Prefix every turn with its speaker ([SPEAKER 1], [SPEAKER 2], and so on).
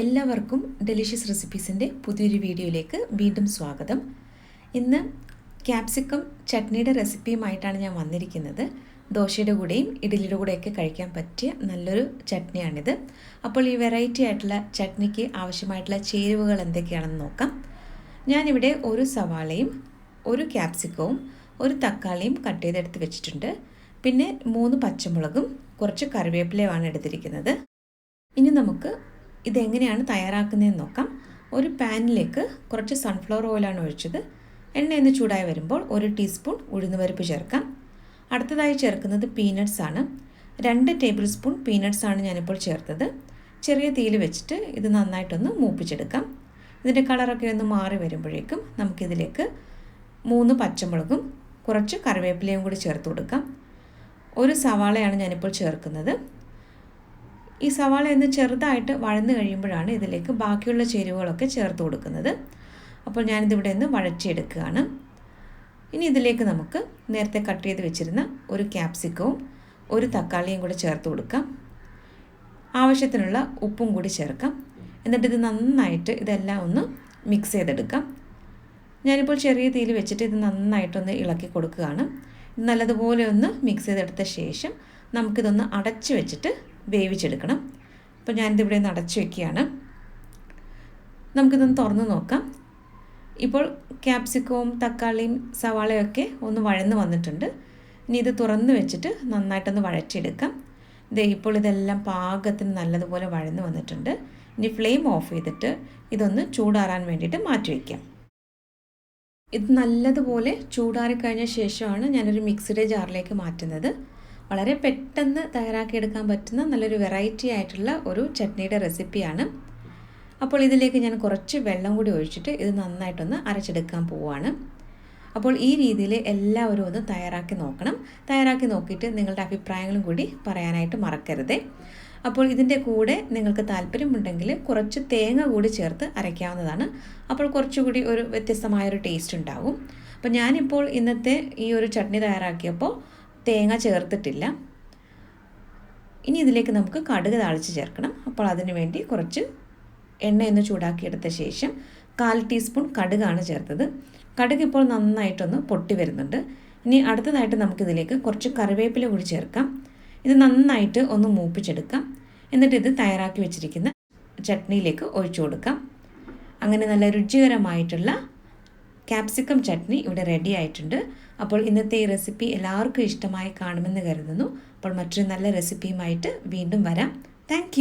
[SPEAKER 1] എല്ലാവർക്കും ഡെലിഷ്യസ് റെസിപ്പീസിൻ്റെ പുതിയൊരു വീഡിയോയിലേക്ക് വീണ്ടും സ്വാഗതം. ഇന്ന് ക്യാപ്സിക്കം ചട്നിയുടെ റെസിപ്പിയുമായിട്ടാണ് ഞാൻ വന്നിരിക്കുന്നത്. ദോശയുടെ കൂടെയും ഇഡ്ഡലിയുടെ കൂടെയൊക്കെ കഴിക്കാൻ പറ്റിയ നല്ലൊരു ചട്നിയാണിത്. അപ്പോൾ ഈ വെറൈറ്റി ആയിട്ടുള്ള ചട്നിക്ക് ആവശ്യമായിട്ടുള്ള ചേരുവകൾ എന്തൊക്കെയാണെന്ന് നോക്കാം. ഞാനിവിടെ ഒരു സവാളയും ഒരു ക്യാപ്സിക്കവും ഒരു തക്കാളിയും കട്ട് ചെയ്തെടുത്ത് വെച്ചിട്ടുണ്ട്. പിന്നെ 3 പച്ചമുളകും കുറച്ച് കറിവേപ്പിലയുമാണ് എടുത്തിരിക്കുന്നത്. ഇനി നമുക്ക് ഇതെങ്ങനെയാണ് തയ്യാറാക്കുന്നതെന്ന് നോക്കാം. ഒരു പാനിലേക്ക് കുറച്ച് സൺഫ്ലവർ ഓയിലാണ് ഒഴിച്ചത്. എണ്ണ ചൂടായി വരുമ്പോൾ 1 ടീസ്പൂൺ ഉഴുന്നുപരിപ്പ് ചേർക്കാം. അടുത്തതായി ചേർക്കുന്നത് പീനട്ട്സ് ആണ്. 2 ടേബിൾ സ്പൂൺ പീനട്ട്സ് ആണ് ഞാനിപ്പോൾ ചേർത്തത്. ചെറിയ തീയിൽ വെച്ചിട്ട് ഇത് നന്നായിട്ടൊന്ന് മൂപ്പിച്ചെടുക്കാം. ഇതിൻ്റെ കളറൊക്കെ ഒന്ന് മാറി വരുമ്പോഴേക്കും നമുക്കിതിലേക്ക് 3 പച്ചമുളകും കുറച്ച് കറിവേപ്പിലയും കൂടി ചേർത്ത് കൊടുക്കാം. ഒരു സവാളയാണ് ഞാനിപ്പോൾ ചേർക്കുന്നത്. ഈ സവാള ചെറുതായിട്ട് വഴന്ന് കഴിയുമ്പോഴാണ് ഇതിലേക്ക് ബാക്കിയുള്ള ചേരുവകളൊക്കെ ചേർത്ത് കൊടുക്കുന്നത്. അപ്പോൾ ഞാനിതിവിടെ വഴറ്റിയെടുക്കുകയാണ്. ഇനി ഇതിലേക്ക് നമുക്ക് നേരത്തെ കട്ട് ചെയ്ത് വെച്ചിരുന്ന ഒരു ക്യാപ്സിക്കവും ഒരു തക്കാളിയും കൂടി ചേർത്ത് കൊടുക്കാം. ആവശ്യത്തിനുള്ള ഉപ്പും കൂടി ചേർക്കാം. എന്നിട്ട് ഇത് നന്നായിട്ട് ഇതെല്ലാം ഒന്ന് മിക്സ് ചെയ്തെടുക്കാം. ഞാനിപ്പോൾ ചെറിയ തീയിൽ വെച്ചിട്ട് ഇത് നന്നായിട്ടൊന്ന് ഇളക്കി കൊടുക്കുകയാണ്. നല്ലതുപോലെ ഒന്ന് മിക്സ് ചെയ്തെടുത്ത ശേഷം നമുക്കിതൊന്ന് അടച്ച് വെച്ചിട്ട് വേവിച്ചെടുക്കണം. അപ്പോൾ ഞാനിതിവിടെ അടച്ചു വയ്ക്കുകയാണ്. നമുക്കിതൊന്ന് തുറന്ന് നോക്കാം. ഇപ്പോൾ ക്യാപ്സിക്കവും തക്കാളിയും സവാളയൊക്കെ ഒന്ന് വഴന്ന് വന്നിട്ടുണ്ട്. ഇനി ഇത് തുറന്ന് വെച്ചിട്ട് നന്നായിട്ടൊന്ന് വഴറ്റിയെടുക്കാം. ഇപ്പോൾ ഇതെല്ലാം പാകത്തിന് നല്ലതുപോലെ വഴന്ന് വന്നിട്ടുണ്ട്. ഇനി ഫ്ലെയിം ഓഫ് ചെയ്തിട്ട് ഇതൊന്ന് ചൂടാറാൻ വേണ്ടിയിട്ട് മാറ്റി വയ്ക്കാം. ഇത് നല്ലതുപോലെ ചൂടാറിക്കഴിഞ്ഞ ശേഷമാണ് ഞാനൊരു മിക്സിയുടെ ജാറിലേക്ക് മാറ്റുന്നത്. വളരെ പെട്ടെന്ന് തയ്യാറാക്കിയെടുക്കാൻ പറ്റുന്ന നല്ലൊരു വെറൈറ്റി ആയിട്ടുള്ള ഒരു ചട്നിയുടെ റെസിപ്പിയാണ്. അപ്പോൾ ഇതിലേക്ക് ഞാൻ കുറച്ച് വെള്ളം കൂടി ഒഴിച്ചിട്ട് ഇത് നന്നായിട്ടൊന്ന് അരച്ചെടുക്കാൻ പോവുകയാണ്. അപ്പോൾ ഈ രീതിയിൽ എല്ലാവരും ഒന്ന് തയ്യാറാക്കി നോക്കണം. തയ്യാറാക്കി നോക്കിയിട്ട് നിങ്ങളുടെ അഭിപ്രായങ്ങളും കൂടി പറയാനായിട്ട് മറക്കരുത്. അപ്പോൾ ഇതിൻ്റെ കൂടെ നിങ്ങൾക്ക് താല്പര്യമുണ്ടെങ്കിൽ കുറച്ച് തേങ്ങ കൂടി ചേർത്ത് അരയ്ക്കാവുന്നതാണ്. അപ്പോൾ കുറച്ചുകൂടി ഒരു വ്യത്യസ്തമായൊരു ടേസ്റ്റ് ഉണ്ടാവും. അപ്പോൾ ഞാനിപ്പോൾ ഇന്നത്തെ ഈ ഒരു ചട്നി തയ്യാറാക്കിയപ്പോൾ തേങ്ങ ചേർത്തിട്ടില്ല. ഇനി ഇതിലേക്ക് നമുക്ക് കടുക് താളിച്ച് ചേർക്കണം. അപ്പോൾ അതിനു വേണ്ടി കുറച്ച് എണ്ണ ചൂടാക്കിയെടുത്ത ശേഷം 1/4 ടീസ്പൂൺ കടുകാണ് ചേർത്തത്. കടുക് ഇപ്പോൾ നന്നായിട്ടൊന്ന് പൊട്ടി വരുന്നുണ്ട്. ഇനി അടുത്തതായിട്ട് നമുക്കിതിലേക്ക് കുറച്ച് കറിവേപ്പില കൂടി ചേർക്കാം. ഇത് നന്നായിട്ട് ഒന്ന് മൂപ്പിച്ചെടുക്കാം. എന്നിട്ട് ഇത് തയ്യാറാക്കി വെച്ചിരിക്കുന്ന ചട്നിയിലേക്ക് ഒഴിച്ചു കൊടുക്കാം. അങ്ങനെ നല്ല രുചികരമായിട്ടുള്ള ക്യാപ്സിക്കം ചട്നി ഇവിടെ റെഡി ആയിട്ടുണ്ട്. അപ്പോൾ ഇന്നത്തെ ഈ റെസിപ്പി എല്ലാവർക്കും ഇഷ്ടമായി കാണുമെന്ന് കരുതുന്നു. അപ്പോൾ മറ്റൊരു നല്ല റെസിപ്പിയുമായിട്ട് വീണ്ടും വരാം. താങ്ക്